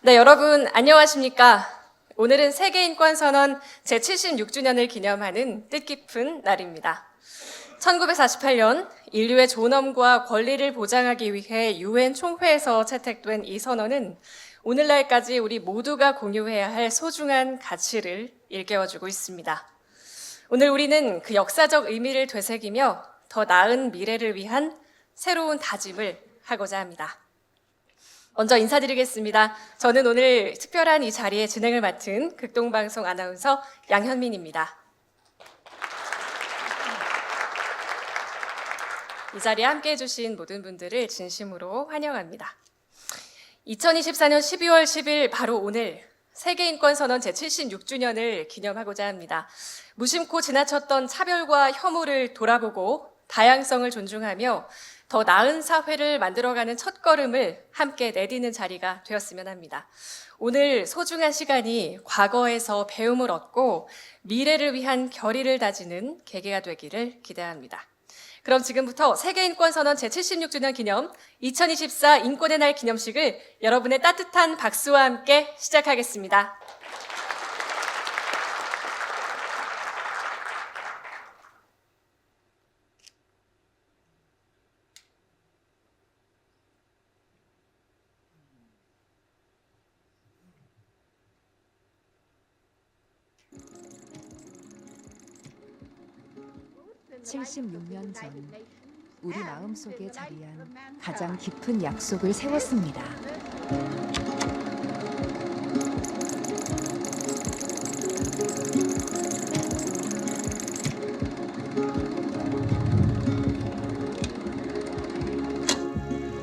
네, 여러분 안녕하십니까? 오늘은 세계인권선언 제76주년을 기념하는 뜻깊은 날입니다. 1948년 인류의 존엄과 권리를 보장하기 위해 유엔 총회에서 채택된 이 선언은 오늘날까지 우리 모두가 공유해야 할 소중한 가치를 일깨워주고 있습니다. 오늘 우리는 그 역사적 의미를 되새기며 더 나은 미래를 위한 새로운 다짐을 하고자 합니다. 먼저 인사드리겠습니다. 저는 오늘 특별한 이 자리의 진행을 맡은 극동방송 아나운서 양현민입니다. 이 자리에 함께해 주신 모든 분들을 진심으로 환영합니다. 2024년 12월 10일 바로 오늘 세계인권선언 제76주년을 기념하고자 합니다. 무심코 지나쳤던 차별과 혐오를 돌아보고 다양성을 존중하며 더 나은 사회를 만들어가는 첫걸음을 함께 내디는 자리가 되었으면 합니다. 오늘 소중한 시간이 과거에서 배움을 얻고 미래를 위한 결의를 다지는 계기가 되기를 기대합니다. 그럼 지금부터 세계인권선언 제76주년 기념 2024 인권의 날 기념식을 여러분의 따뜻한 박수와 함께 시작하겠습니다. (76년) 전 우리 마음속에 자리한 가장 깊은 약속을 세웠습니다.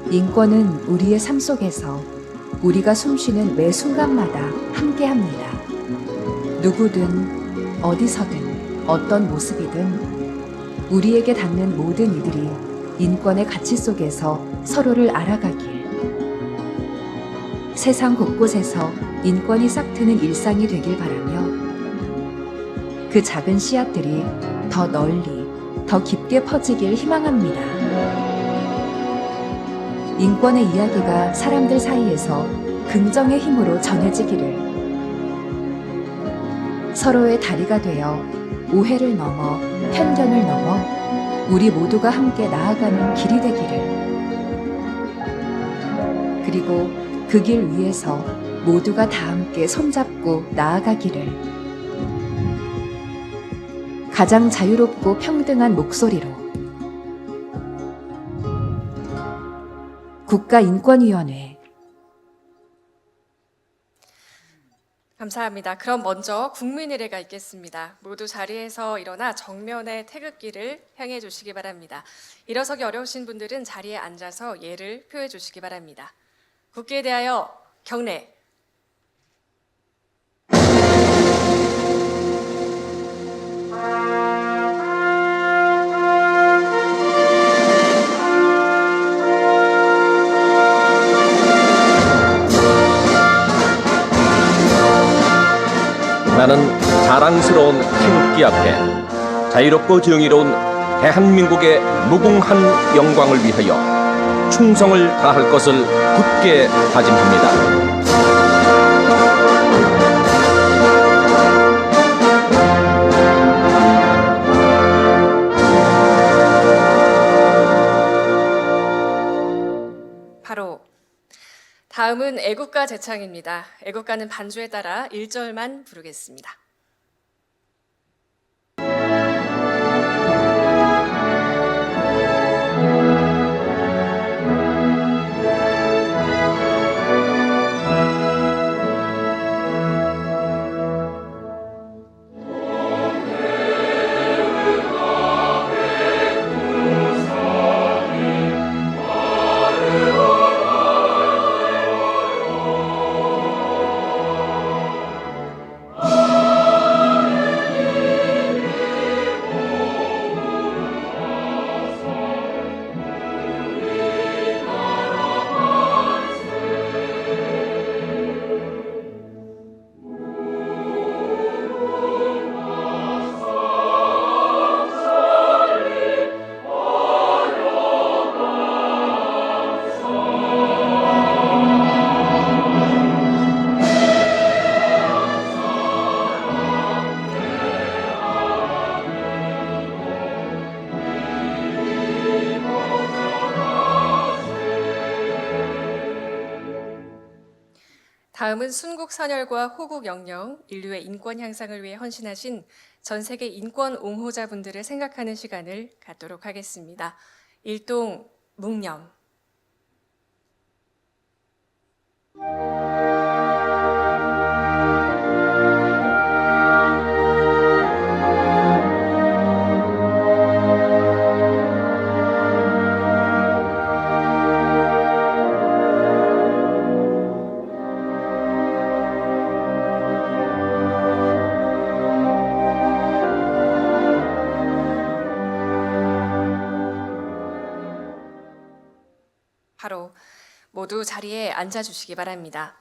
인권은 우리의 삶 속에서 우리가 숨쉬는 매 순간마다 함께합니다. 누구든 어디서든 어떤 모습이든 우리에게 닿는 모든 이들이 인권의 가치 속에서 서로를 알아가길, 세상 곳곳에서 인권이 싹트는 일상이 되길 바라며 그 작은 씨앗들이 더 널리, 더 깊게 퍼지길 희망합니다. 인권의 이야기가 사람들 사이에서 긍정의 힘으로 전해지기를, 서로의 다리가 되어 오해를 넘어 편견을 넘어 우리 모두가 함께 나아가는 길이 되기를, 그리고 그 길 위에서 모두가 다 함께 손잡고 나아가기를, 가장 자유롭고 평등한 목소리로 국가인권위원회. 감사합니다. 그럼 먼저 국민의례가 있겠습니다. 모두 자리에서 일어나 정면의 태극기를 향해 주시기 바랍니다. 일어서기 어려우신 분들은 자리에 앉아서 예를 표해 주시기 바랍니다. 국기에 대하여 경례. 나는 자랑스러운 태극기 앞에 자유롭고 정의로운 대한민국의 무궁한 영광을 위하여 충성을 다할 것을 굳게 다짐합니다. 바로 다음은 애국가 제창입니다. 애국가는 반주에 따라 1절만 부르겠습니다. 다음은 순국 선열과 호국 영령, 인류의 인권 향상을 위해 헌신하신 전 세계 인권 옹호자분들을 생각하는 시간을 갖도록 하겠습니다. 일동 묵념. 바로 모두 자리에 앉아주시기 바랍니다.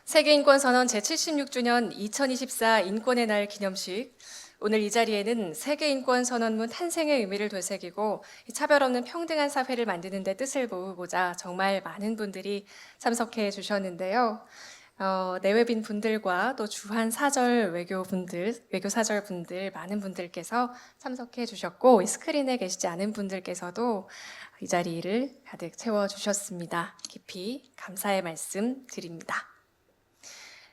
세계인권선언 제76주년 2024 인권의 날 기념식. 오늘 이 자리에는 세계인권선언문 탄생의 의미를 되새기고 차별 없는 평등한 사회를 만드는 데 뜻을 모으고자 정말 많은 분들이 참석해 주셨는데요. 내외빈 분들과 또 주한 사절 외교 사절 분들 많은 분들께서 참석해 주셨고 스크린에 계시지 않은 분들께서도 이 자리를 가득 채워 주셨습니다. 깊이 감사의 말씀 드립니다.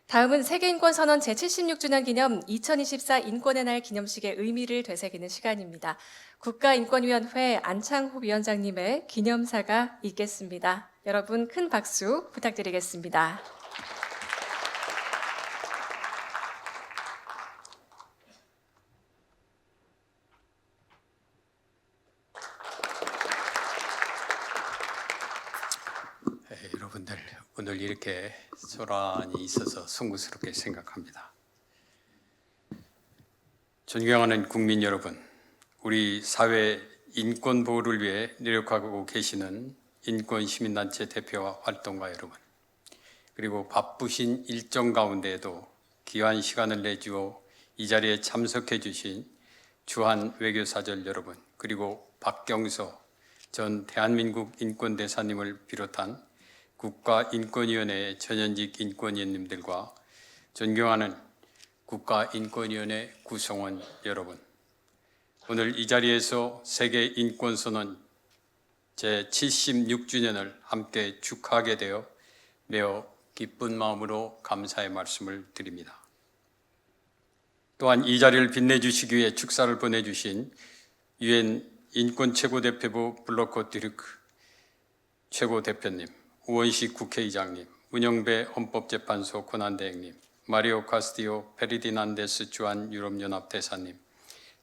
다음은 세계인권선언 제76주년 기념 2024 인권의 날 기념식의 의미를 되새기는 시간입니다. 국가인권위원회 안창호 위원장님의 기념사가 있겠습니다. 여러분 큰 박수 부탁드리겠습니다. 여러분들 오늘 이렇게 소란이 있어서 송구스럽게 생각합니다. 존경하는 국민 여러분, 우리 사회 인권 보호를 위해 노력하고 계시는 인권시민단체 대표와 활동가 여러분, 그리고 바쁘신 일정 가운데에도 귀한 시간을 내주어 이 자리에 참석해 주신 주한 외교사절 여러분, 그리고 박경서 전 대한민국 인권대사님을 비롯한 국가인권위원회 전현직 인권위원님들과 존경하는 국가인권위원회 구성원 여러분, 오늘 이 자리에서 세계인권선언 제76주년을 함께 축하하게 되어 매우 기쁜 마음으로 감사의 말씀을 드립니다. 또한 이 자리를 빛내주시기 위해 축사를 보내주신 유엔 인권 최고대표부 블로커 디르크 최고대표님, 우원식 국회의장님, 문영배 헌법재판소 권한대행님, 마리오 카스티오 페르디난데스 주한 유럽연합 대사님,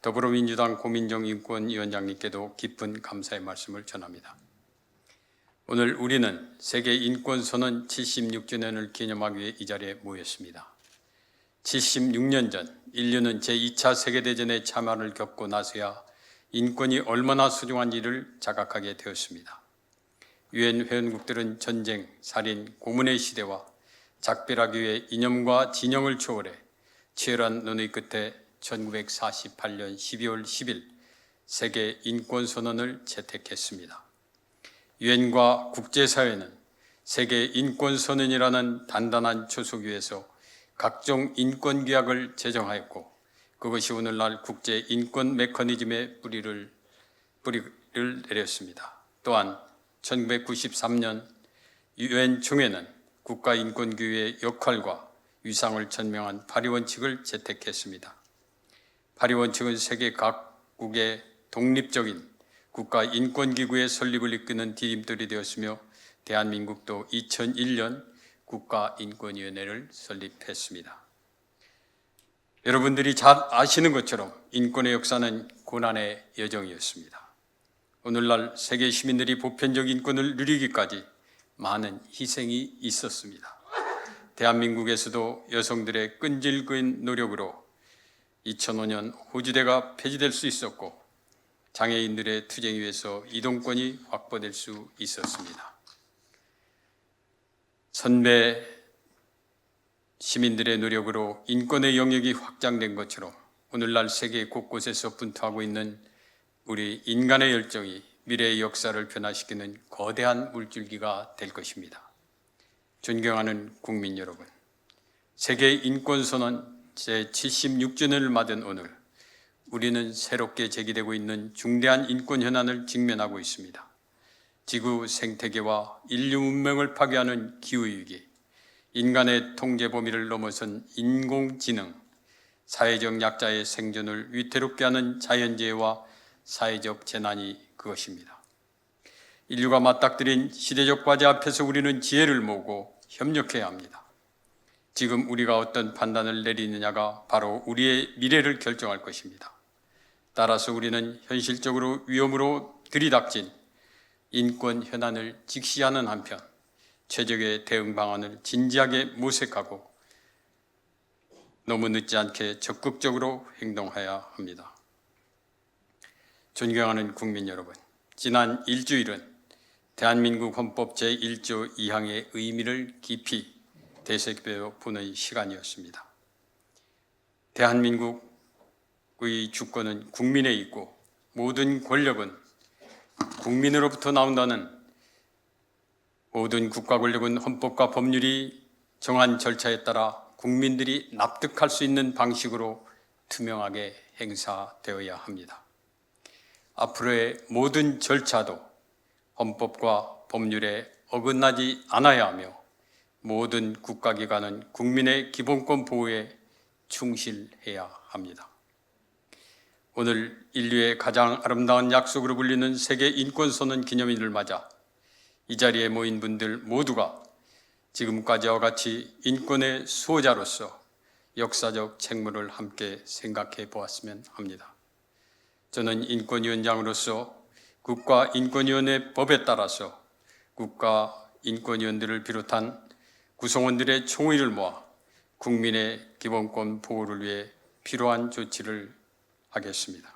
더불어민주당 고민정 인권위원장님께도 깊은 감사의 말씀을 전합니다. 오늘 우리는 세계인권선언 76주년을 기념하기 위해 이 자리에 모였습니다. 76년 전 인류는 제2차 세계대전의 참화를 겪고 나서야 인권이 얼마나 소중한지를 자각하게 되었습니다. 유엔 회원국들은 전쟁, 살인, 고문의 시대와 작별하기 위해 이념과 진영을 초월해 치열한 논의 끝에 1948년 12월 10일 세계 인권선언을 채택했습니다. 유엔과 국제사회는 세계 인권선언이라는 단단한 초석 위에서 각종 인권규약을 제정하였고, 그것이 오늘날 국제인권 메커니즘의 뿌리를 내렸습니다. 또한 1993년 유엔 총회는 국가인권교회의 역할과 위상을 천명한 파리원칙을 채택했습니다. 파리원칙은 세계 각국의 독립적인 국가인권기구의 설립을 이끄는 디딤돌이 되었으며, 대한민국도 2001년 국가인권위원회를 설립했습니다. 여러분들이 잘 아시는 것처럼 인권의 역사는 고난의 여정이었습니다. 오늘날 세계 시민들이 보편적 인권을 누리기까지 많은 희생이 있었습니다. 대한민국에서도 여성들의 끈질긴 노력으로 2005년 호주대가 폐지될 수 있었고, 장애인들의 투쟁에 의해서 이동권이 확보될 수 있었습니다. 선배 시민들의 노력으로 인권의 영역이 확장된 것처럼 오늘날 세계 곳곳에서 분투하고 있는 우리 인간의 열정이 미래의 역사를 변화시키는 거대한 물줄기가 될 것입니다. 존경하는 국민 여러분, 세계인권선언 제76주년을 맞은 오늘, 우리는 새롭게 제기되고 있는 중대한 인권 현안을 직면하고 있습니다. 지구 생태계와 인류 문명을 파괴하는 기후위기, 인간의 통제 범위를 넘어선 인공지능, 사회적 약자의 생존을 위태롭게 하는 자연재해와 사회적 재난이 그것입니다. 인류가 맞닥뜨린 시대적 과제 앞에서 우리는 지혜를 모으고 협력해야 합니다. 지금 우리가 어떤 판단을 내리느냐가 바로 우리의 미래를 결정할 것입니다. 따라서 우리는 현실적으로 위험으로 들이닥친 인권 현안을 직시하는 한편 최적의 대응 방안을 진지하게 모색하고 너무 늦지 않게 적극적으로 행동해야 합니다. 존경하는 국민 여러분, 지난 일주일은 대한민국 헌법 제1조 2항의 의미를 깊이 되새겨 보는 시간이었습니다. 대한민국의 주권은 국민에 있고 모든 권력은 국민으로부터 나온다는, 모든 국가 권력은 헌법과 법률이 정한 절차에 따라 국민들이 납득할 수 있는 방식으로 투명하게 행사되어야 합니다. 앞으로의 모든 절차도 헌법과 법률에 어긋나지 않아야 하며 모든 국가기관은 국민의 기본권 보호에 충실해야 합니다. 오늘 인류의 가장 아름다운 약속으로 불리는 세계 인권선언 기념일을 맞아 이 자리에 모인 분들 모두가 지금까지와 같이 인권의 수호자로서 역사적 책무를 함께 생각해 보았으면 합니다. 저는 인권위원장으로서 국가인권위원회 법에 따라서 국가인권위원들을 비롯한 구성원들의 총의를 모아 국민의 기본권 보호를 위해 필요한 조치를 하겠습니다.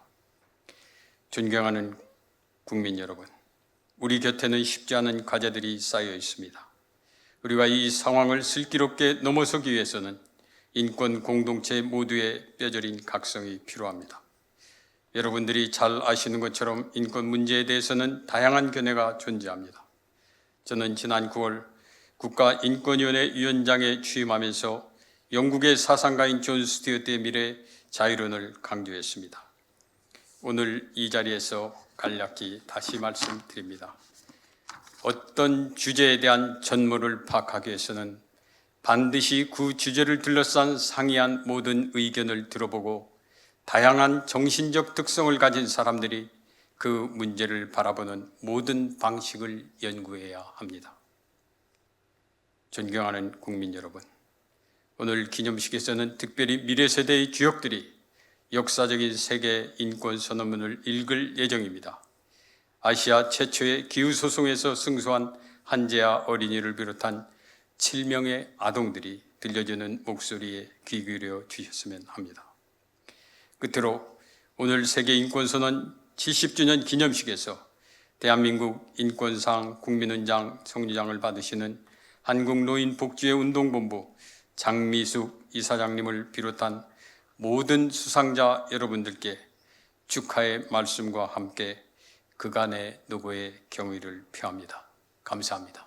존경하는 국민 여러분, 우리 곁에는 쉽지 않은 과제들이 쌓여 있습니다. 우리가 이 상황을 슬기롭게 넘어서기 위해서는 인권 공동체 모두의 뼈저린 각성이 필요합니다. 여러분들이 잘 아시는 것처럼 인권 문제에 대해서는 다양한 견해가 존재합니다. 저는 지난 9월 국가인권위원회 위원장에 취임하면서 영국의 사상가인 존 스튜어트의 미래 자유론을 강조했습니다. 오늘 이 자리에서 간략히 다시 말씀드립니다. 어떤 주제에 대한 전모를 파악하기 위해서는 반드시 그 주제를 둘러싼 상이한 모든 의견을 들어보고 다양한 정신적 특성을 가진 사람들이 그 문제를 바라보는 모든 방식을 연구해야 합니다. 존경하는 국민 여러분, 오늘 기념식에서는 특별히 미래 세대의 주역들이 역사적인 세계 인권 선언문을 읽을 예정입니다. 아시아 최초의 기후소송에서 승소한 한재아 어린이를 비롯한 7명의 아동들이 들려주는 목소리에 귀 기울여 주셨으면 합니다. 끝으로 오늘 세계인권선언 70주년 기념식에서 대한민국 인권상 국민훈장 성주장을 받으시는 한국노인복지회운동본부 장미숙 이사장님을 비롯한 모든 수상자 여러분들께 축하의 말씀과 함께 그간의 노고의 경의를 표합니다. 감사합니다.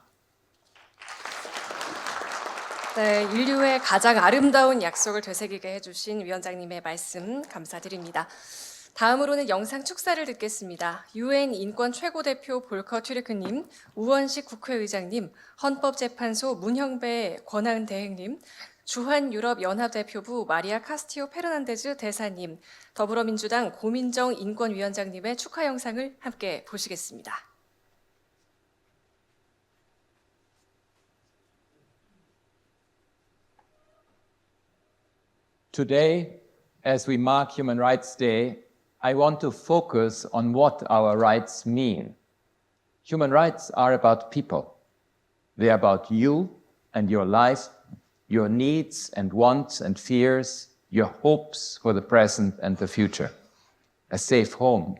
네, 인류의 가장 아름다운 약속을 되새기게 해주신 위원장님의 말씀 감사드립니다. 다음으로는 영상 축사를 듣겠습니다. UN 인권 최고대표 볼커 튀르크님, 우원식 국회의장님, 헌법재판소 문형배 권한대행님, 주한유럽연합대표부 마리아 카스티오 페르난데즈 대사님, 더불어민주당 고민정 인권위원장님의 축하 영상을 함께 보시겠습니다. Today, as we mark Human Rights Day, I want to focus on what our rights mean. Human rights are about people. They're about you and your life, your needs and wants and fears, your hopes for the present and the future. A safe home,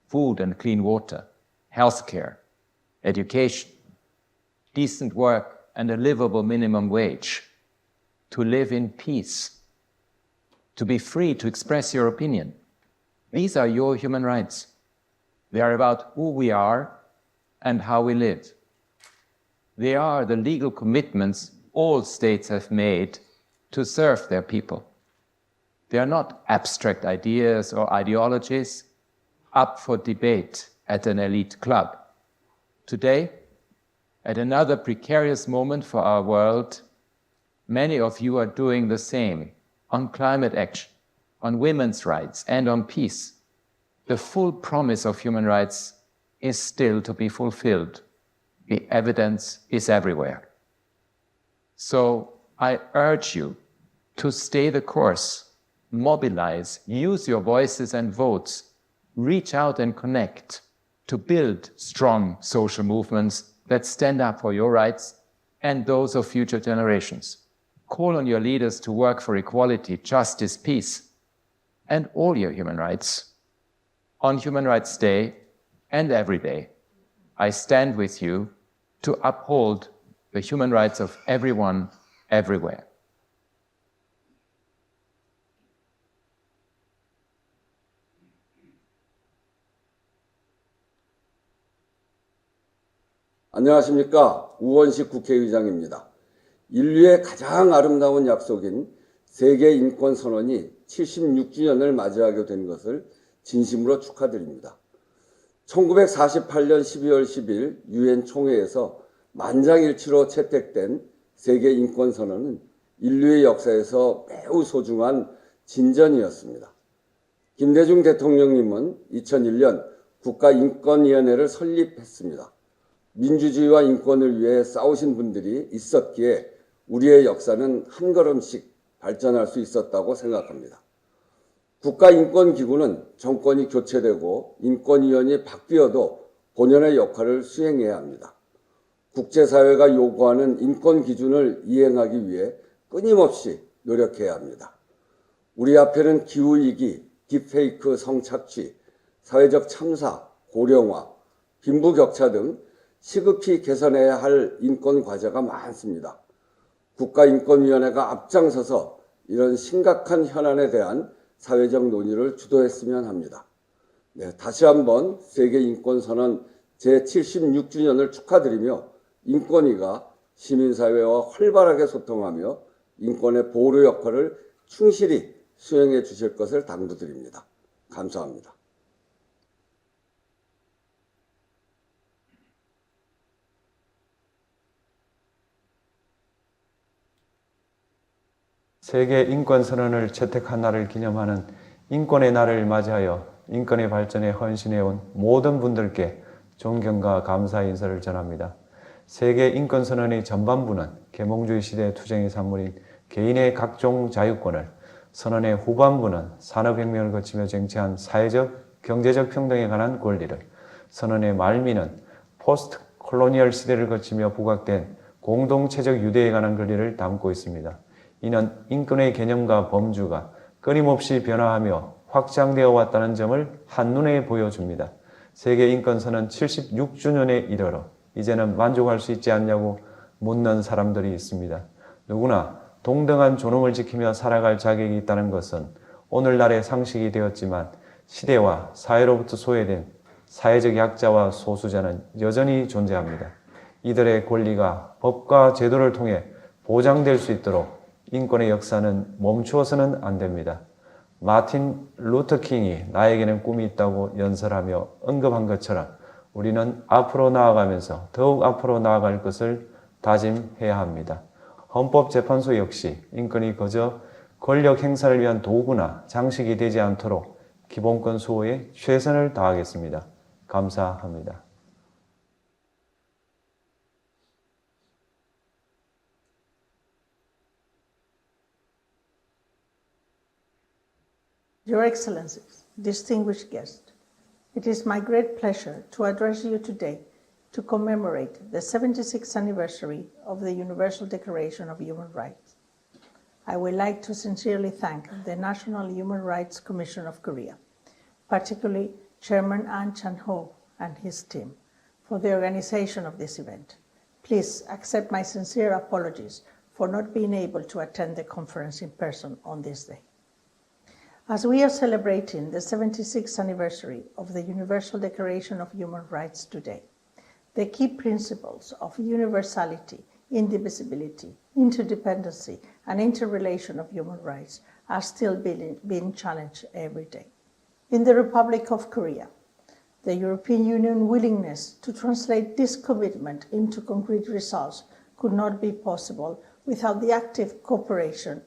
food and clean water, healthcare, education, decent work and a livable minimum wage, to live in peace, to be free to express your opinion. These are your human rights. They are about who we are and how we live. They are the legal commitments all states have made to serve their people. They are not abstract ideas or ideologies up for debate at an elite club. Today, at another precarious moment for our world, many of you are doing the same on climate action, on women's rights, and on peace. The full promise of human rights is still to be fulfilled. The evidence is everywhere. So I urge you to stay the course, mobilize, use your voices and votes, reach out and connect to build strong social movements that stand up for your rights and those of future generations. Call on your leaders to work for equality, justice, peace, and all your human rights. On Human Rights Day and every day, I stand with you to uphold the human rights of everyone, everywhere. 안녕하십니까. 우원식 국회의장입니다. 인류의 가장 아름다운 약속인 세계인권선언이 76주년을 맞이하게 된 것을 진심으로 축하드립니다. 1948년 12월 10일 유엔 총회에서 만장일치로 채택된 세계인권선언은 인류의 역사에서 매우 소중한 진전이었습니다. 김대중 대통령님은 2001년 국가인권위원회를 설립했습니다. 민주주의와 인권을 위해 싸우신 분들이 있었기에 우리의 역사는 한 걸음씩 발전할 수 있었다고 생각합니다. 국가인권기구는 정권이 교체되고 인권위원이 바뀌어도 본연의 역할을 수행해야 합니다. 국제사회가 요구하는 인권기준을 이행하기 위해 끊임없이 노력해야 합니다. 우리 앞에는 기후위기, 딥페이크 성착취, 사회적 참사, 고령화, 빈부격차 등 시급히 개선해야 할 인권 과제가 많습니다. 국가인권위원회가 앞장서서 이런 심각한 현안에 대한 사회적 논의를 주도했으면 합니다. 네, 다시 한번 세계인권선언 제76주년을 축하드리며 인권위가 시민사회와 활발하게 소통하며 인권의 보호 역할을 충실히 수행해 주실 것을 당부드립니다. 감사합니다. 세계 인권선언을 채택한 날을 기념하는 인권의 날을 맞이하여 인권의 발전에 헌신해온 모든 분들께 존경과 감사의 인사를 전합니다. 세계 인권선언의 전반부는 계몽주의 시대의 투쟁의 산물인 개인의 각종 자유권을, 선언의 후반부는 산업혁명을 거치며 쟁취한 사회적, 경제적 평등에 관한 권리를, 선언의 말미는 포스트 콜로니얼 시대를 거치며 부각된 공동체적 유대에 관한 권리를 담고 있습니다. 이는 인권의 개념과 범주가 끊임없이 변화하며 확장되어 왔다는 점을 한눈에 보여줍니다. 세계인권선언 76주년에 이르러 이제는 만족할 수 있지 않냐고 묻는 사람들이 있습니다. 누구나 동등한 존엄을 지키며 살아갈 자격이 있다는 것은 오늘날의 상식이 되었지만 시대와 사회로부터 소외된 사회적 약자와 소수자는 여전히 존재합니다. 이들의 권리가 법과 제도를 통해 보장될 수 있도록 인권의 역사는 멈추어서는 안 됩니다. 마틴 루터 킹이 나에게는 꿈이 있다고 연설하며 언급한 것처럼 우리는 앞으로 나아가면서 더욱 앞으로 나아갈 것을 다짐해야 합니다. 헌법재판소 역시 인권이 그저 권력 행사를 위한 도구나 장식이 되지 않도록 기본권 수호에 최선을 다하겠습니다. 감사합니다. Your Excellencies, distinguished guests, it is my great pleasure to address you today to commemorate the 76th anniversary of the Universal Declaration of Human Rights. I would like to sincerely thank the National Human Rights Commission of Korea, particularly Chairman Ahn Chan-ho and his team, for the organization of this event. Please accept my sincere apologies for not being able to attend the conference in person on this day. As we are celebrating the 76th anniversary of the Universal Declaration of Human Rights today, the key principles of universality, indivisibility, interdependency, and interrelation of human rights are still being challenged every day. In the Republic of Korea, the European Union willingness to translate this commitment into concrete results could not be possible without the active cooperation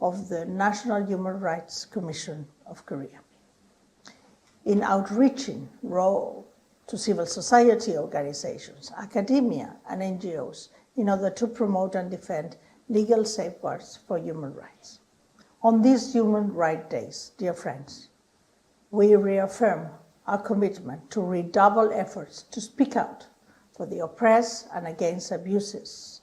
of the National Human Rights Commission of Korea. In outreaching role to civil society organizations, academia, and NGOs in order to promote and defend legal safeguards for human rights. On these Human Rights Days, dear friends, we reaffirm our commitment to redouble efforts to speak out for the oppressed and against abuses,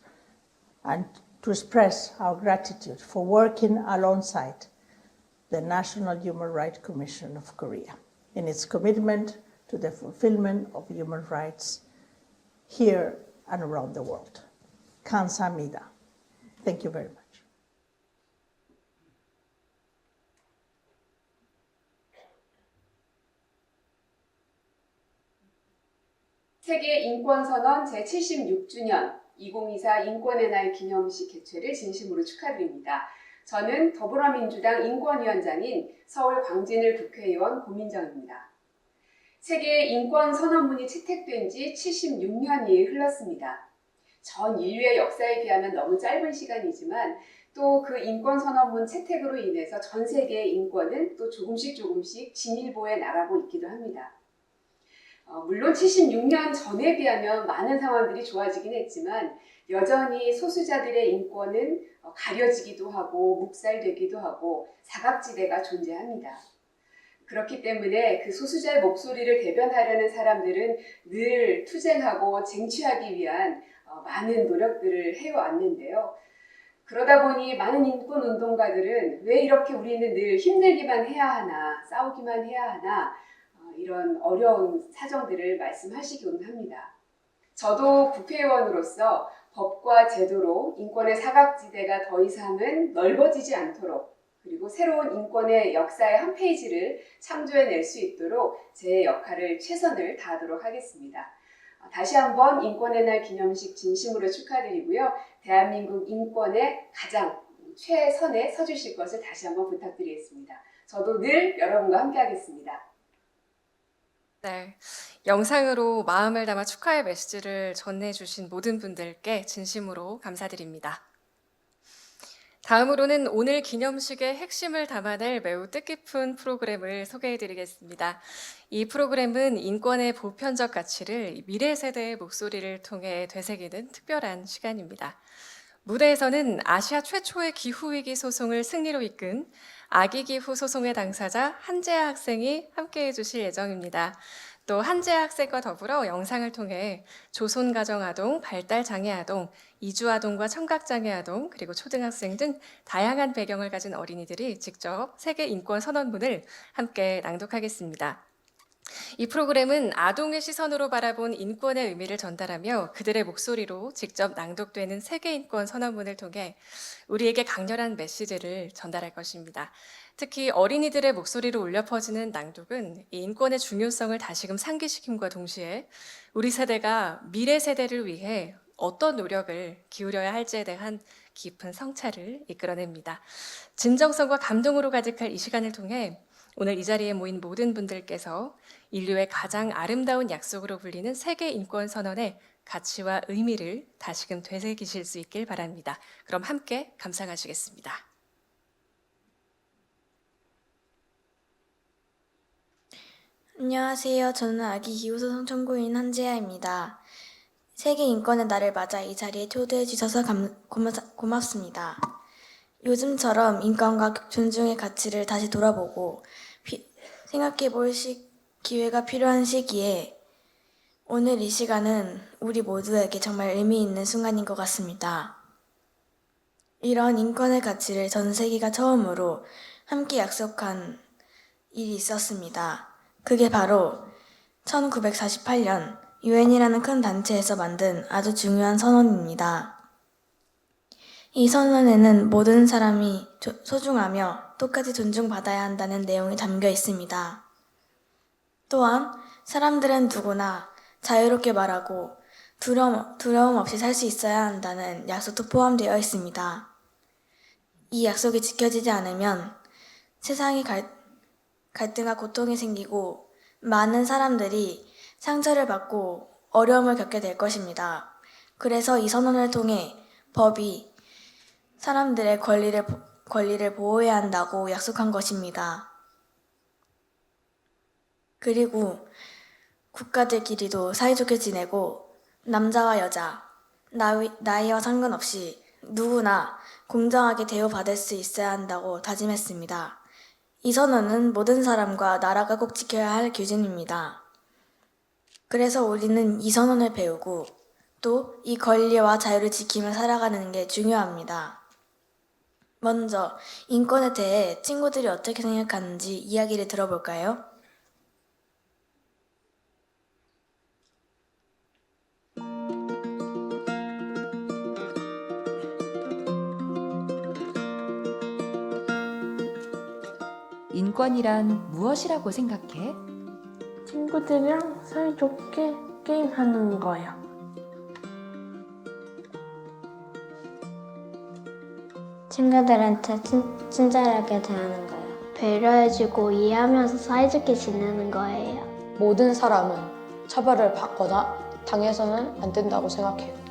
and to express our gratitude for working alongside the National Human Rights Commission of Korea in its commitment to the fulfillment of human rights here and around the world. 감사합니다. Thank you very much. 세계 인권선언 제76주년 2024 인권의 날 기념식 개최를 진심으로 축하드립니다. 저는 더불어민주당 인권위원장인 서울 광진을 국회의원 고민정입니다. 세계 인권선언문이 채택된 지 76년이 흘렀습니다. 전 인류의 역사에 비하면 너무 짧은 시간이지만 또 그 인권선언문 채택으로 인해서 전 세계의 인권은 또 조금씩 진일보해 나가고 있기도 합니다. 물론 76년 전에 비하면 많은 상황들이 좋아지긴 했지만 여전히 소수자들의 인권은 가려지기도 하고 묵살되기도 하고 사각지대가 존재합니다. 그렇기 때문에 그 소수자의 목소리를 대변하려는 사람들은 늘 투쟁하고 쟁취하기 위한 많은 노력들을 해왔는데요. 그러다 보니 많은 인권운동가들은 왜 이렇게 우리는 늘 힘들기만 해야 하나, 싸우기만 해야 하나, 이런 어려운 사정들을 말씀하시곤 합니다. 저도 국회의원으로서 법과 제도로 인권의 사각지대가 더 이상은 넓어지지 않도록 그리고 새로운 인권의 역사의 한 페이지를 창조해낼 수 있도록 제 역할을 최선을 다하도록 하겠습니다. 다시 한번 인권의 날 기념식 진심으로 축하드리고요. 대한민국 인권의 가장 최선에 서주실 것을 다시 한번 부탁드리겠습니다. 저도 늘 여러분과 함께하겠습니다. 네, 영상으로 마음을 담아 축하의 메시지를 전해주신 모든 분들께 진심으로 감사드립니다. 다음으로는 오늘 기념식의 핵심을 담아낼 매우 뜻깊은 프로그램을 소개해드리겠습니다. 이 프로그램은 인권의 보편적 가치를 미래 세대의 목소리를 통해 되새기는 특별한 시간입니다. 무대에서는 아시아 최초의 기후위기 소송을 승리로 이끈 아기기후 소송의 당사자 한재아 학생이 함께해 주실 예정입니다. 또 한재아 학생과 더불어 영상을 통해 조손가정아동, 발달장애아동, 이주아동과 청각장애아동, 그리고 초등학생 등 다양한 배경을 가진 어린이들이 직접 세계 인권 선언문을 함께 낭독하겠습니다. 이 프로그램은 아동의 시선으로 바라본 인권의 의미를 전달하며 그들의 목소리로 직접 낭독되는 세계 인권 선언문을 통해 우리에게 강렬한 메시지를 전달할 것입니다. 특히 어린이들의 목소리로 울려 퍼지는 낭독은 이 인권의 중요성을 다시금 상기시킴과 동시에 우리 세대가 미래 세대를 위해 어떤 노력을 기울여야 할지에 대한 깊은 성찰을 이끌어냅니다. 진정성과 감동으로 가득할 이 시간을 통해 오늘 이 자리에 모인 모든 분들께서 인류의 가장 아름다운 약속으로 불리는 세계 인권 선언의 가치와 의미를 다시금 되새기실 수 있길 바랍니다. 그럼 함께 감상하시겠습니다. 안녕하세요. 저는 아기 기후소송 청구인 한재아입니다. 세계 인권의 날을 맞아 이 자리에 초대해 주셔서 고맙습니다. 요즘처럼 인권과 존중의 가치를 다시 돌아보고 생각해 볼 기회가 필요한 시기에 오늘 이 시간은 우리 모두에게 정말 의미 있는 순간인 것 같습니다. 이런 인권의 가치를 전 세계가 처음으로 함께 약속한 일이 있었습니다. 그게 바로 1948년 유엔이라는 큰 단체에서 만든 아주 중요한 선언입니다. 이 선언에는 모든 사람이 소중하며 똑같이 존중받아야 한다는 내용이 담겨 있습니다. 또한 사람들은 누구나 자유롭게 말하고 두려움 없이 살 수 있어야 한다는 약속도 포함되어 있습니다. 이 약속이 지켜지지 않으면 세상에 갈등과 고통이 생기고 많은 사람들이 상처를 받고 어려움을 겪게 될 것입니다. 그래서 이 선언을 통해 법이 사람들의 권리를 보호해야 한다고 약속한 것입니다. 그리고 국가들끼리도 사이좋게 지내고 남자와 여자, 나이와 상관없이 누구나 공정하게 대우받을 수 있어야 한다고 다짐했습니다. 이 선언은 모든 사람과 나라가 꼭 지켜야 할 규준입니다. 그래서 우리는 이 선언을 배우고 또 이 권리와 자유를 지키며 살아가는 게 중요합니다. 먼저 인권에 대해 친구들이 어떻게 생각하는지 이야기를 들어볼까요? 인권이란 무엇이라고 생각해? 친구들이랑 사이좋게 게임하는 거야. 친구들한테 친절하게 대하는 거예요. 배려해주고 이해하면서 사이좋게 지내는 거예요. 모든 사람은 차별을 받거나 당해서는 안 된다고 생각해요.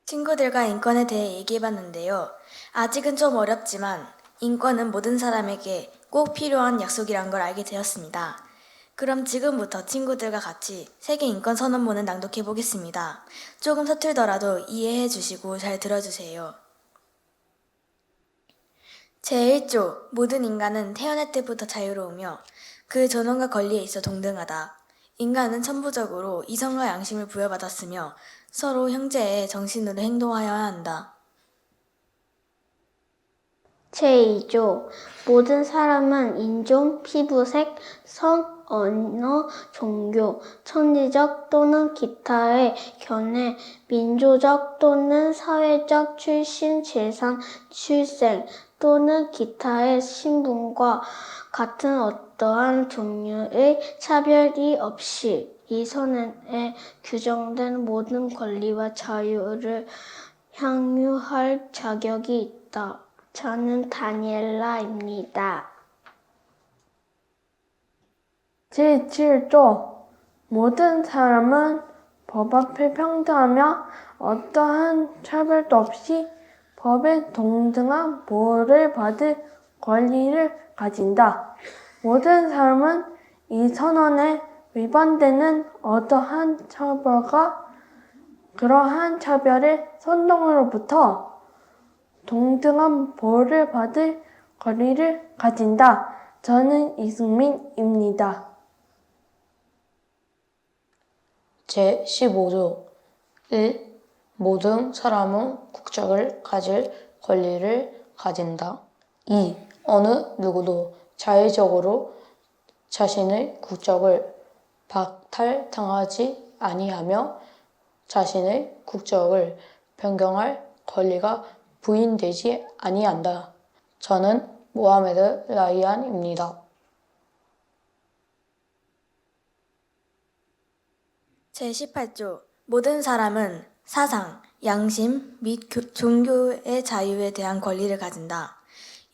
친구들과 인권에 대해 얘기해봤는데요. 아직은 좀 어렵지만 인권은 모든 사람에게 꼭 필요한 약속이란 걸 알게 되었습니다. 그럼 지금부터 친구들과 같이 세계 인권 선언문을 낭독해 보겠습니다. 조금 서툴더라도 이해해 주시고 잘 들어주세요. 제1조 모든 인간은 태어날 때부터 자유로우며 그 존엄과 권리에 있어 동등하다. 인간은 천부적으로 이성과 양심을 부여받았으며 서로 형제의 정신으로 행동하여야 한다. 제2조 모든 사람은 인종, 피부색, 성, 언어, 종교, 천지적 또는 기타의 견해, 민족적 또는 사회적 출신, 재산, 출생 또는 기타의 신분과 같은 어떠한 종류의 차별이 없이 이 선언에 규정된 모든 권리와 자유를 향유할 자격이 있다. 저는 다니엘라입니다. 제7조 모든 사람은 법 앞에 평등하며 어떠한 차별도 없이 법의 동등한 보호를 받을 권리를 가진다. 모든 사람은 이 선언에 위반되는 어떠한 처벌과 그러한 차별의 선동으로부터 동등한 보호를 받을 권리를 가진다. 저는 이승민입니다. 제15조 1. 모든 사람은 국적을 가질 권리를 가진다. 2. 어느 누구도 자의적으로 자신의 국적을 박탈당하지 아니하며 자신의 국적을 변경할 권리가 부인되지 아니한다. 저는 모하메드 라이안입니다. 제18조 모든 사람은 사상, 양심 및 종교의 자유에 대한 권리를 가진다.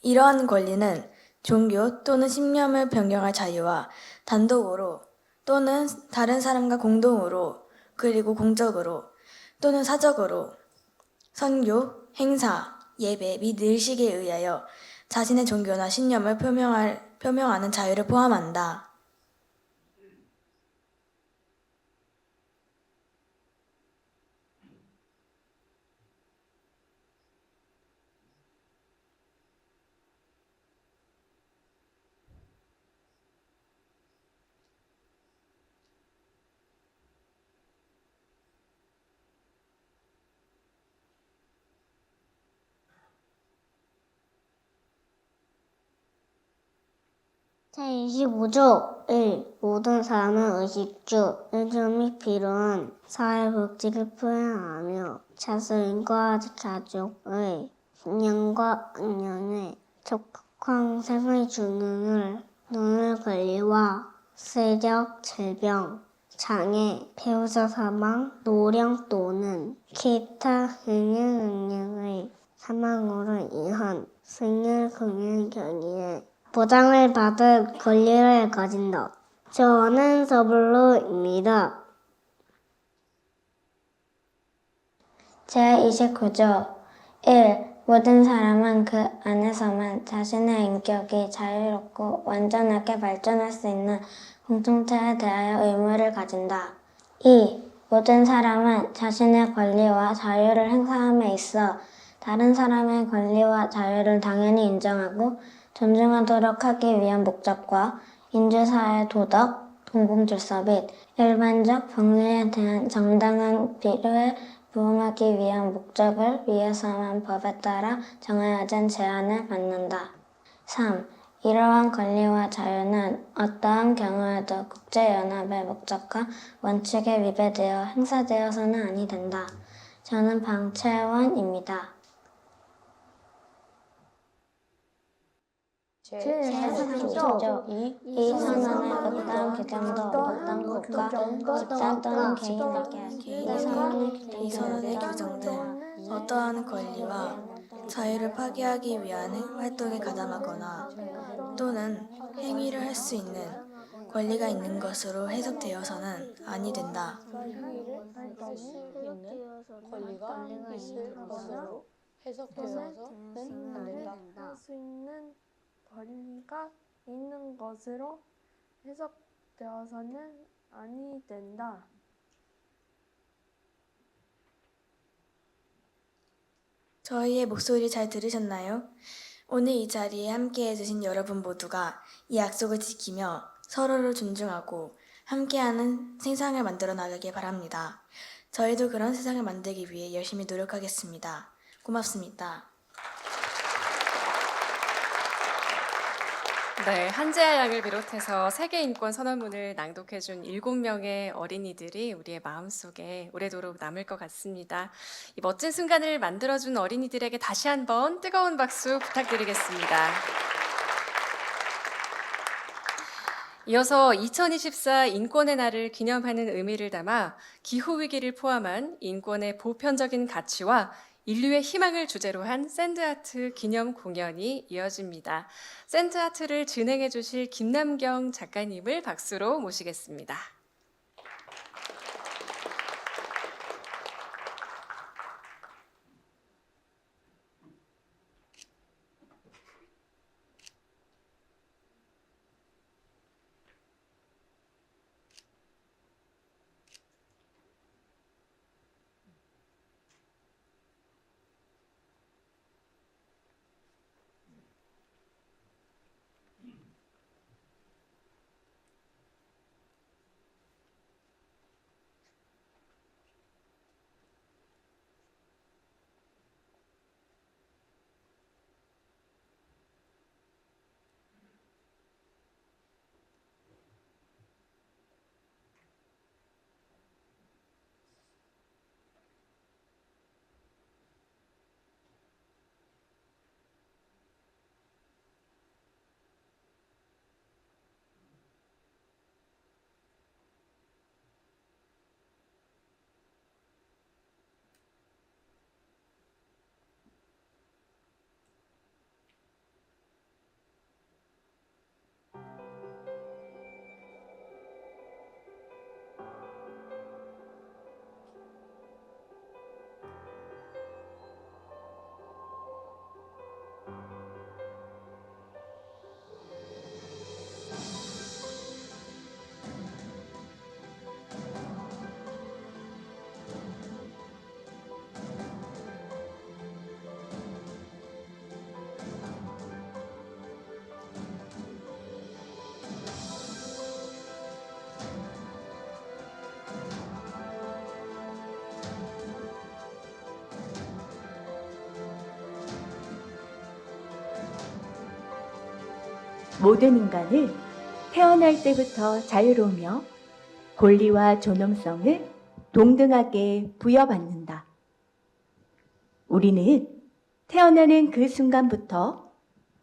이러한 권리는 종교 또는 신념을 변경할 자유와 단독으로 또는 다른 사람과 공동으로 그리고 공적으로 또는 사적으로 선교, 행사, 예배 및 의식에 의하여 자신의 종교나 신념을 표명하는 자유를 포함한다. 제25조 1. 모든 사람은 의식주, 의존이 필요한 사회복지를 포함하며 자신과 가족의 신념과 악령에 적합한 생활 주능을 논할 권리와 세력, 질병, 장애, 배우자 사망, 노령 또는 기타 흥행 능력의 사망으로 인한 생활 공연 경위에 보장을 받을 권리를 가진다. 저는 서블로입니다. 제29조 1. 모든 사람은 그 안에서만 자신의 인격이 자유롭고 완전하게 발전할 수 있는 공동체에 대하여 의무를 가진다. 2. 모든 사람은 자신의 권리와 자유를 행사함에 있어 다른 사람의 권리와 자유를 당연히 인정하고 존중하도록 하기 위한 목적과 인주사회 도덕, 공공질서 및 일반적 법률에 대한 정당한 필요에 부응하기 위한 목적을 위해서만 법에 따라 정하여진 제한을 받는다. 3. 이러한 권리와 자유는 어떠한 경우에도 국제연합의 목적과 원칙에 위배되어 행사되어서는 아니 된다. 저는 방채원입니다. 제30조 2. 이 선언의 어떠한 규정도 어떤 국가, 집단 또는 개인에게 이 선언의 규정은 어떠한 권리와 자유를 파괴하기 위한 활동에 가담하거나 또는 행위를 할 수 있는 권리가 있는 것으로 해석되어서는 아니 된다. 권리가 있을 것으로 해석되어서는 안 된다. 할 수 있는 권리가 있는 것으로 해석되어서는 아니 된다. 저희의 목소리 잘 들으셨나요? 오늘 이 자리에 함께 해주신 여러분 모두가 이 약속을 지키며 서로를 존중하고 함께하는 세상을 만들어 나가길 바랍니다. 저희도 그런 세상을 만들기 위해 열심히 노력하겠습니다. 고맙습니다. 네, 한재아 양을 비롯해서 세계 인권 선언문을 낭독해준 7명의 어린이들이 우리의 마음속에 오래도록 남을 것 같습니다. 이 멋진 순간을 만들어준 어린이들에게 다시 한번 뜨거운 박수 부탁드리겠습니다. 이어서 2024 인권의 날을 기념하는 의미를 담아 기후위기를 포함한 인권의 보편적인 가치와 인류의 희망을 주제로 한 샌드아트 기념 공연이 이어집니다. 샌드아트를 진행해 주실 김남경 작가님을 박수로 모시겠습니다. 모든 인간은 태어날 때부터 자유로우며 권리와 존엄성을 동등하게 부여받는다. 우리는 태어나는 그 순간부터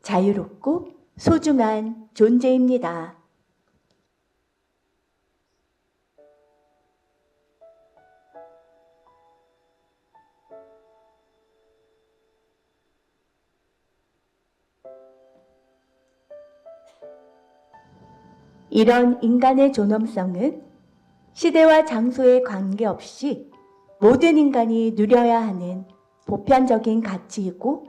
자유롭고 소중한 존재입니다. 이런 인간의 존엄성은 시대와 장소에 관계없이 모든 인간이 누려야 하는 보편적인 가치이고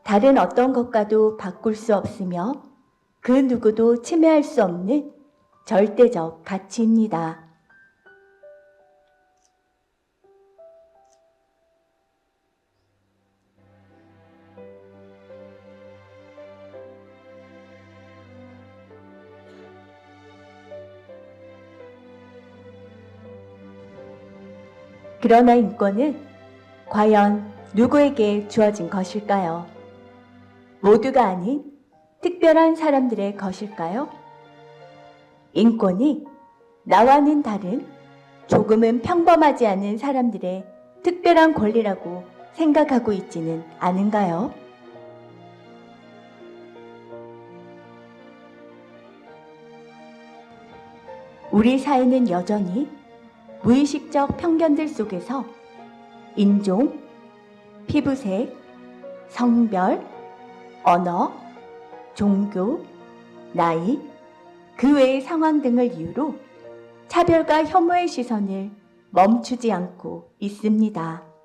다른 어떤 것과도 바꿀 수 없으며 그 누구도 침해할 수 없는 절대적 가치입니다. 그러나 인권은 과연 누구에게 주어진 것일까요? 모두가 아닌 특별한 사람들의 것일까요? 인권이 나와는 다른 조금은 평범하지 않은 사람들의 특별한 권리라고 생각하고 있지는 않은가요? 우리 사회는 여전히 무의식적 편견들 속에서 인종, 피부색, 성별, 언어, 종교, 나이, 그 외의 상황 등을 이유로 차별과 혐오의 시선을 멈추지 않고 있습니다.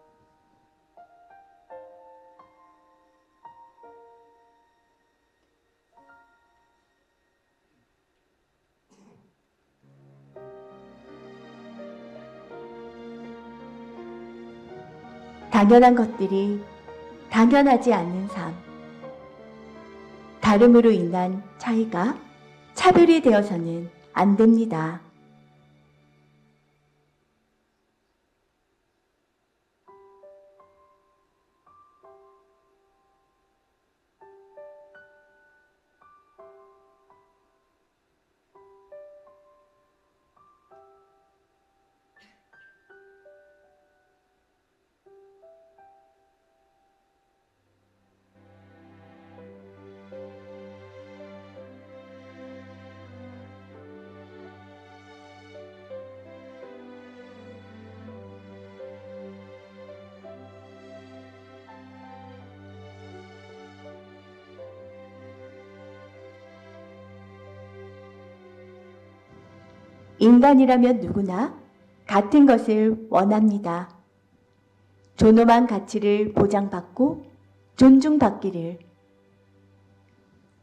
당연한 것들이 당연하지 않는 삶. 다름으로 인한 차이가 차별이 되어서는 안 됩니다. 인간이라면 누구나 같은 것을 원합니다. 존엄한 가치를 보장받고 존중받기를.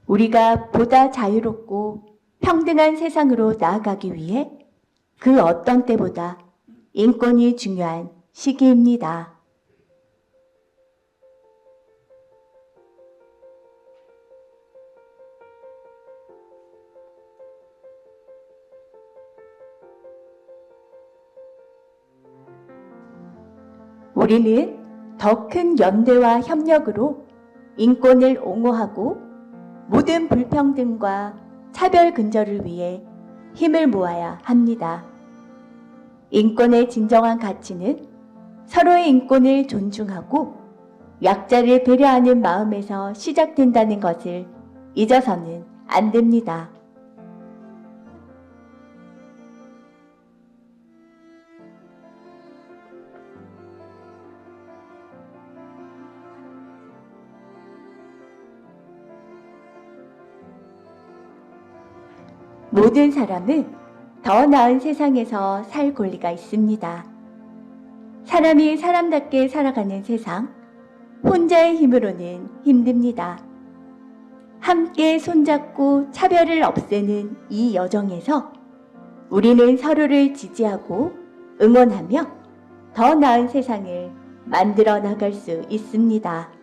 우리가 보다 자유롭고 평등한 세상으로 나아가기 위해 그 어떤 때보다 인권이 중요한 시기입니다. 우리는 더 큰 연대와 협력으로 인권을 옹호하고 모든 불평등과 차별 근절을 위해 힘을 모아야 합니다. 인권의 진정한 가치는 서로의 인권을 존중하고 약자를 배려하는 마음에서 시작된다는 것을 잊어서는 안 됩니다. 모든 사람은 더 나은 세상에서 살 권리가 있습니다. 사람이 사람답게 살아가는 세상, 혼자의 힘으로는 힘듭니다. 함께 손잡고 차별을 없애는 이 여정에서 우리는 서로를 지지하고 응원하며 더 나은 세상을 만들어 나갈 수 있습니다.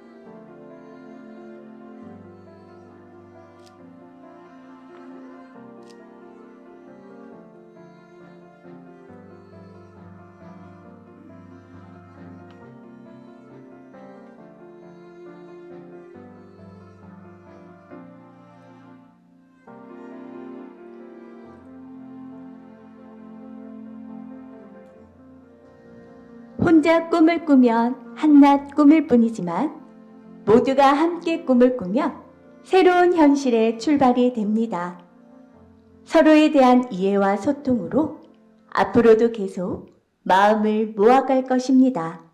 혼자 꿈을 꾸면 한낱 꿈일 뿐이지만 모두가 함께 꿈을 꾸면 새로운 현실의 출발이 됩니다. 서로에 대한 이해와 소통으로 앞으로도 계속 마음을 모아갈 것입니다.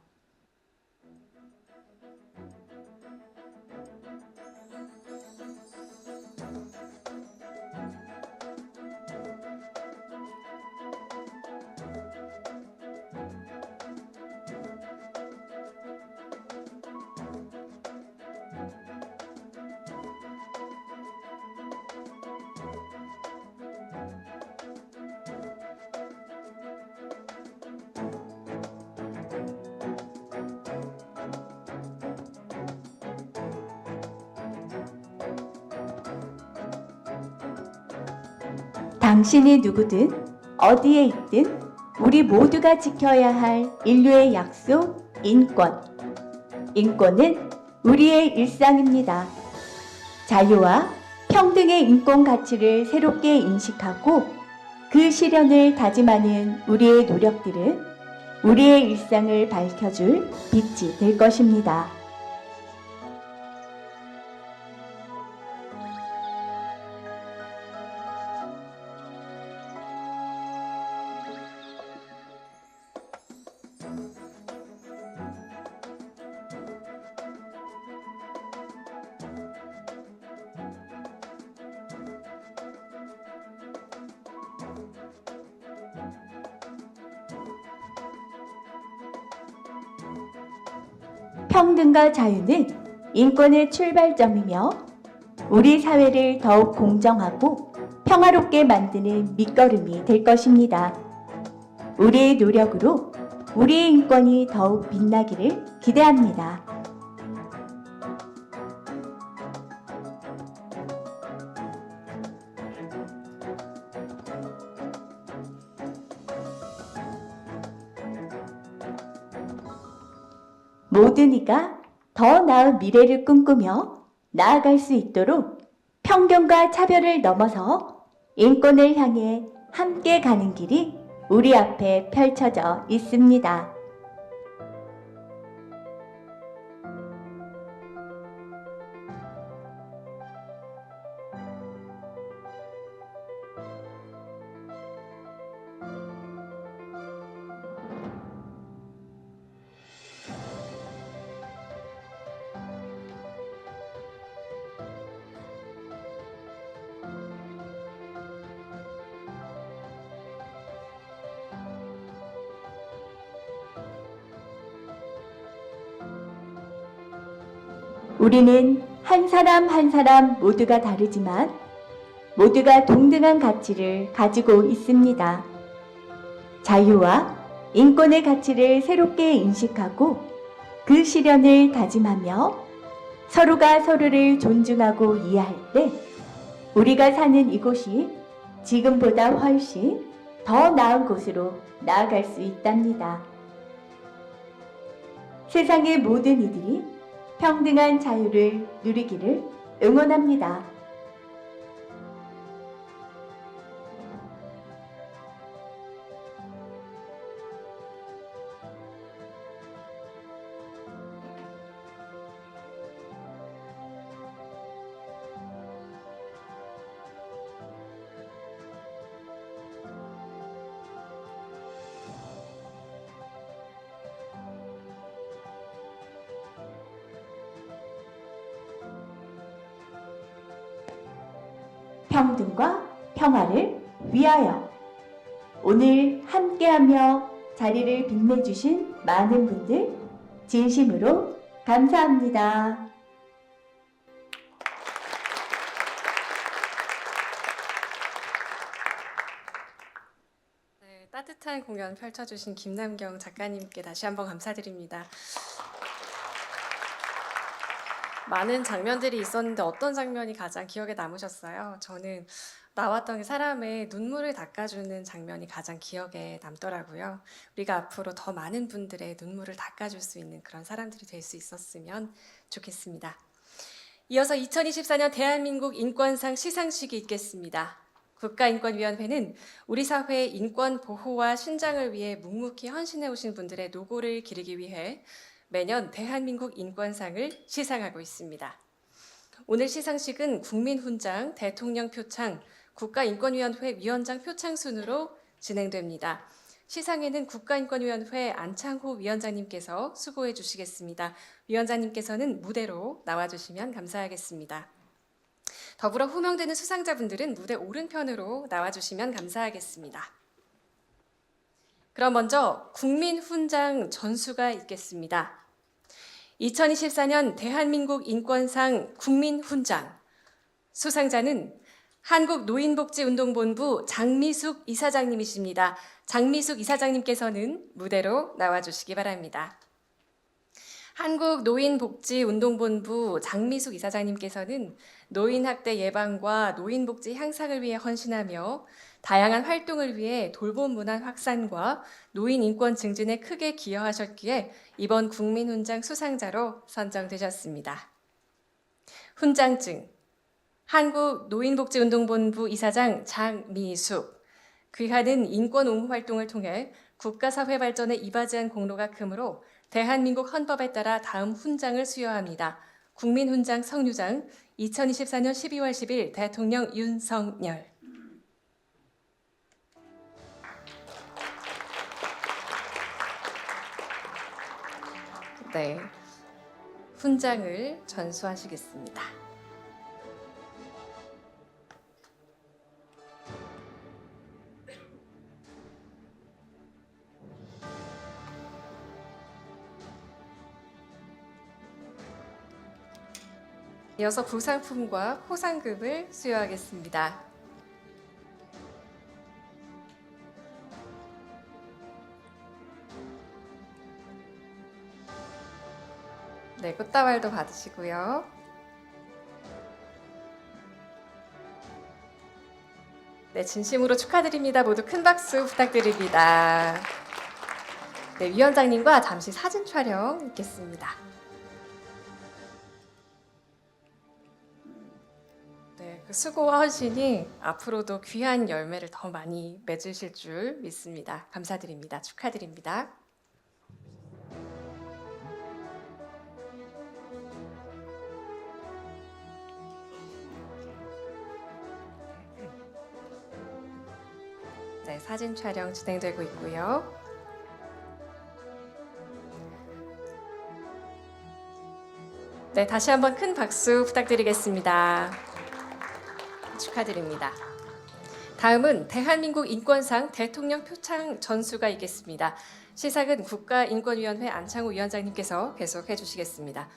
당신이 누구든 어디에 있든 우리 모두가 지켜야 할 인류의 약속, 인권. 인권은 우리의 일상입니다. 자유와 평등의 인권 가치를 새롭게 인식하고 그 실현을 다짐하는 우리의 노력들은 우리의 일상을 밝혀줄 빛이 될 것입니다. 평등과 자유는 인권의 출발점이며 우리 사회를 더욱 공정하고 평화롭게 만드는 밑거름이 될 것입니다. 우리의 노력으로 우리의 인권이 더욱 빛나기를 기대합니다. 모든 이가 더 나은 미래를 꿈꾸며 나아갈 수 있도록 편견과 차별을 넘어서 인권을 향해 함께 가는 길이 우리 앞에 펼쳐져 있습니다. 우리는 한 사람 한 사람 모두가 다르지만 모두가 동등한 가치를 가지고 있습니다. 자유와 인권의 가치를 새롭게 인식하고 그 실현을 다짐하며 서로가 서로를 존중하고 이해할 때 우리가 사는 이곳이 지금보다 훨씬 더 나은 곳으로 나아갈 수 있답니다. 세상의 모든 이들이 평등한 자유를 누리기를 응원합니다. 평등과 평화를 위하여 오늘 함께하며 자리를 빛내주신 많은 분들 진심으로 감사합니다. 네, 따뜻한 공연 펼쳐주신 김남경 작가님께 다시 한번 감사드립니다. 많은 장면들이 있었는데 어떤 장면이 가장 기억에 남으셨어요? 저는 나왔던 사람의 눈물을 닦아주는 장면이 가장 기억에 남더라고요. 우리가 앞으로 더 많은 분들의 눈물을 닦아줄 수 있는 그런 사람들이 될 수 있었으면 좋겠습니다. 이어서 2024년 대한민국 인권상 시상식이 있겠습니다. 국가인권위원회는 우리 사회의 인권 보호와 신장을 위해 묵묵히 헌신해 오신 분들의 노고를 기리기 위해 매년 대한민국 인권상을 시상하고 있습니다. 오늘 시상식은 국민훈장, 대통령 표창, 국가인권위원회 위원장 표창 순으로 진행됩니다. 시상에는 국가인권위원회 안창호 위원장님께서 수고해 주시겠습니다. 위원장님께서는 무대로 나와주시면 감사하겠습니다. 더불어 호명되는 수상자분들은 무대 오른편으로 나와주시면 감사하겠습니다. 그럼 먼저 국민훈장 전수가 있겠습니다. 2024년 대한민국 인권상 국민훈장 수상자는 한국노인복지운동본부 장미숙 이사장님이십니다. 장미숙 이사장님께서는 무대로 나와주시기 바랍니다. 한국노인복지운동본부 장미숙 이사장님께서는 노인학대 예방과 노인복지 향상을 위해 헌신하며 다양한 활동을 위해 돌봄 문화 확산과 노인 인권 증진에 크게 기여하셨기에 이번 국민훈장 수상자로 선정되셨습니다. 훈장증 한국노인복지운동본부 이사장 장미숙. 귀하는 인권 옹호 활동을 통해 국가사회 발전에 이바지한 공로가 크므로 대한민국 헌법에 따라 다음 훈장을 수여합니다. 국민훈장 성유장 2024년 12월 10일 대통령 윤석열. 네, 훈장을 전수하시겠습니다. 이어서 부상품과 포상금을 수여하겠습니다. 네, 꽃다발도 받으시고요. 네, 진심으로 축하드립니다. 모두 큰 박수 부탁드립니다. 네, 위원장님과 잠시 사진 촬영 있겠습니다. 네, 그 수고와 헌신이 앞으로도 귀한 열매를 더 많이 맺으실 줄 믿습니다. 감사드립니다. 축하드립니다. 네, 사진 촬영 진행되고 있고요. 네, 다시 한번 큰 박수 부탁드리겠습니다. 축하드립니다. 다음은 대한민국 인권상 대통령 표창 전수가 있겠습니다. 시상은 국가인권위원회 안창호 위원장님께서 계속해 주시겠습니다.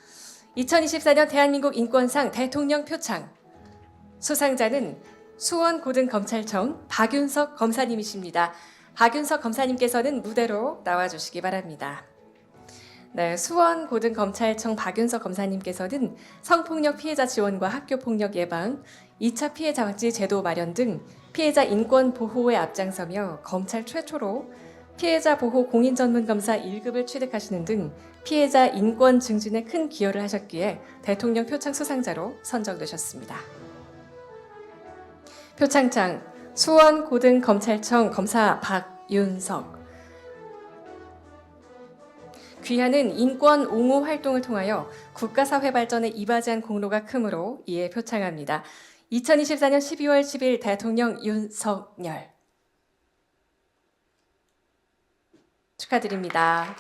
2024년 대한민국 인권상 대통령 표창 수상자는 수원고등검찰청 박윤석 검사님이십니다. 박윤석 검사님께서는 무대로 나와주시기 바랍니다. 네, 수원고등검찰청 박윤석 검사님께서는 성폭력 피해자 지원과 학교폭력 예방, 2차 피해자 확지 제도 마련 등 피해자 인권 보호에 앞장서며 검찰 최초로 피해자 보호 공인 전문 검사 1급을 취득하시는 등 피해자 인권 증진에 큰 기여를 하셨기에 대통령 표창 수상자로 선정되셨습니다. 표창장 수원고등검찰청 검사 박윤석. 귀하는 인권 옹호 활동을 통하여 국가사회 발전에 이바지한 공로가 크므로 이에 표창합니다. 2024년 12월 10일 대통령 윤석열. 축하드립니다.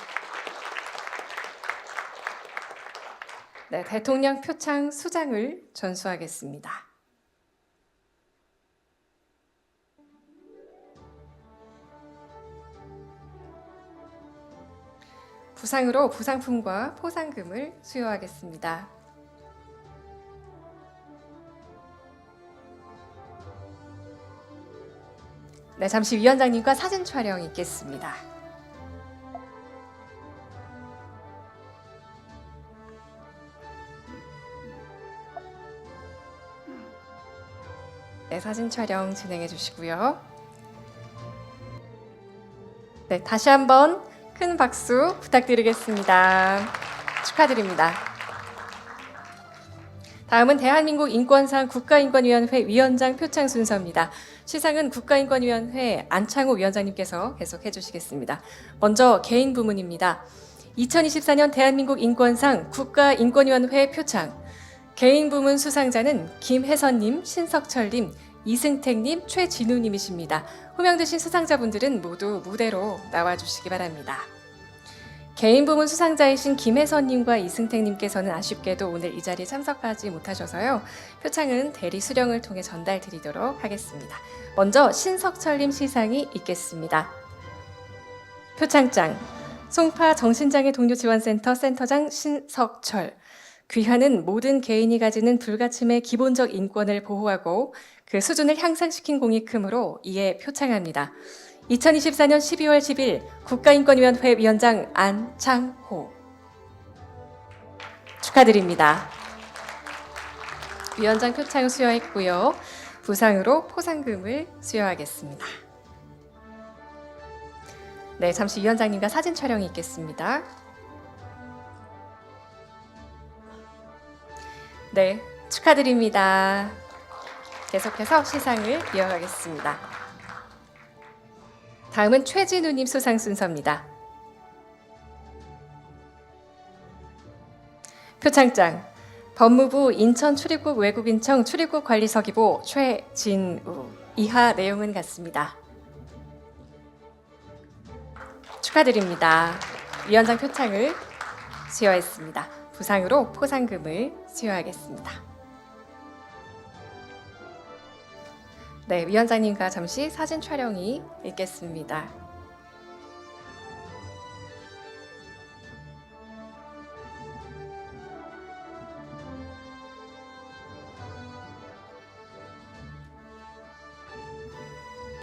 네, 대통령 표창 수장을 전수하겠습니다. 부상으로 부상품과 포상금을 수여하겠습니다. 네, 잠시 위원장님과 사진 촬영 있겠습니다. 네, 사진 촬영 진행해 주시고요. 네, 다시 한번 큰 박수 부탁드리겠습니다. 축하드립니다. 다음은 대한민국 인권상 국가인권위원회 위원장 표창 순서입니다. 시상은 국가인권위원회 안창호 위원장님께서 계속해 주시겠습니다. 먼저 개인 부문입니다. 2024년 대한민국 인권상 국가인권위원회 표창. 개인 부문 수상자는 김혜선님, 신석철님, 이승택님, 최진우님이십니다. 호명되신 수상자분들은 모두 무대로 나와주시기 바랍니다. 개인 부문 수상자이신 김혜선님과 이승택님께서는 아쉽게도 오늘 이 자리에 참석하지 못하셔서요. 표창은 대리 수령을 통해 전달드리도록 하겠습니다. 먼저 신석철님 시상이 있겠습니다. 표창장 송파 정신장애 동료지원센터 센터장 신석철. 귀하는 모든 개인이 가지는 불가침의 기본적 인권을 보호하고 그 수준을 향상시킨 공이 크므로 이에 표창합니다. 2024년 12월 10일 국가인권위원회 위원장 안창호. 축하드립니다. 위원장 표창 수여했고요. 부상으로 포상금을 수여하겠습니다. 네, 잠시 위원장님과 사진 촬영이 있겠습니다. 네, 축하드립니다. 계속해서 시상을 이어가겠습니다. 다음은 최진우님 수상 순서입니다. 표창장 법무부 인천출입국 외국인청 출입국 관리서기보 최진우. 이하 내용은 같습니다. 축하드립니다. 위원장 표창을 수여했습니다. 부상으로 포상금을 수여하겠습니다. 네, 위원장님과 잠시 사진 촬영이 있겠습니다.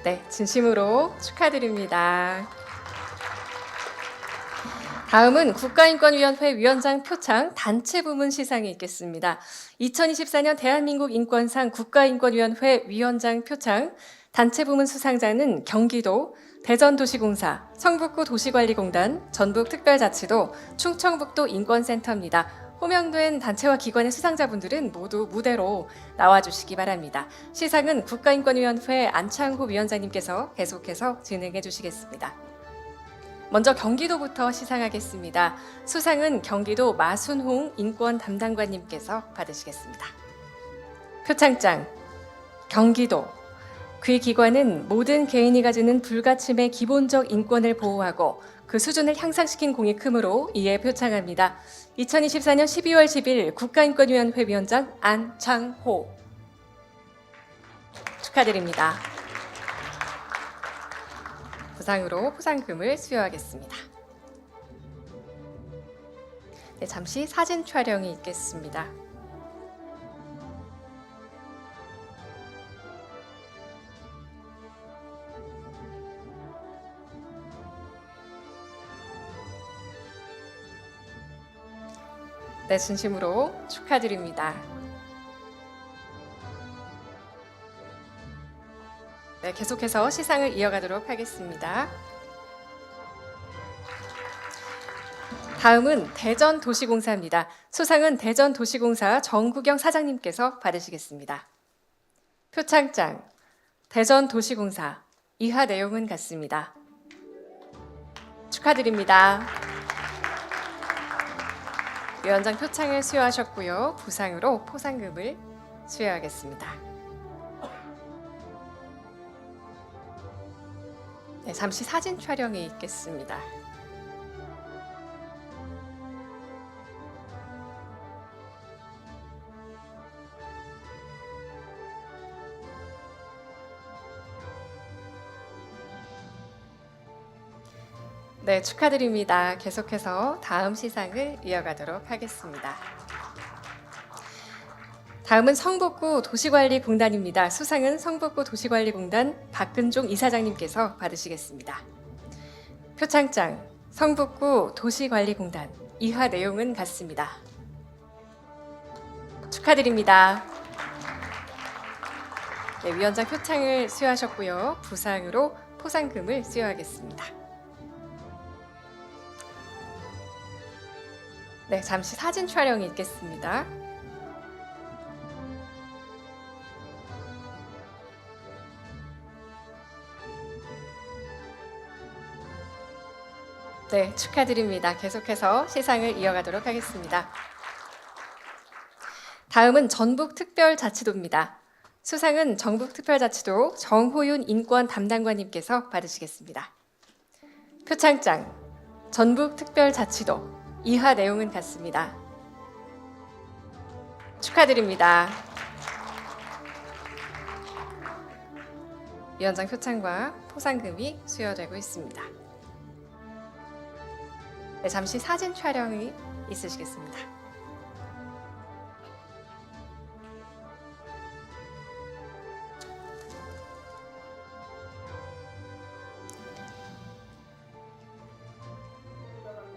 네, 진심으로 축하드립니다. 다음은 국가인권위원회 위원장 표창 단체 부문 시상이 있겠습니다. 2024년 대한민국 인권상 국가인권위원회 위원장 표창 단체 부문 수상자는 경기도, 대전도시공사, 성북구 도시관리공단, 전북특별자치도, 충청북도 인권센터입니다. 호명된 단체와 기관의 수상자분들은 모두 무대로 나와주시기 바랍니다. 시상은 국가인권위원회 안창호 위원장님께서 계속해서 진행해 주시겠습니다. 먼저 경기도부터 시상하겠습니다. 수상은 경기도 마순홍 인권 담당관님께서 받으시겠습니다. 표창장 경기도 그 기관은 모든 개인이 가지는 불가침의 기본적 인권을 보호하고 그 수준을 향상시킨 공이 크므로 이에 표창합니다. 2024년 12월 10일 국가인권위원회 위원장 안창호 축하드립니다. 부상으로 포상금을 수여하겠습니다. 네, 잠시 사진 촬영이 있겠습니다. 네, 진심으로 축하드립니다. 네, 계속해서 시상을 이어가도록 하겠습니다. 다음은 대전도시공사입니다. 수상은 대전도시공사 정구경 사장님께서 받으시겠습니다. 표창장 대전도시공사 이하 내용은 같습니다. 축하드립니다. 위원장 표창을 수여하셨고요. 부상으로 포상금을 수여하겠습니다. 네, 잠시 사진 촬영이 있겠습니다. 네, 축하드립니다. 계속해서 다음 시상을 이어가도록 하겠습니다. 다음은 성북구 도시관리공단입니다. 수상은 성북구 도시관리공단 박근종 이사장님께서 받으시겠습니다. 표창장 성북구 도시관리공단 이하 내용은 같습니다. 축하드립니다. 네, 위원장 표창을 수여하셨고요. 부상으로 포상금을 수여하겠습니다. 네, 잠시 사진 촬영이 있겠습니다. 네, 축하드립니다. 계속해서 시상을 이어가도록 하겠습니다. 다음은 전북특별자치도입니다. 수상은 전북특별자치도 정호윤 인권 담당관님께서 받으시겠습니다. 표창장 전북특별자치도 이하 내용은 같습니다. 축하드립니다. 위원장 표창과 포상금이 수여되고 있습니다. 네, 잠시 사진 촬영이 있으시겠습니다.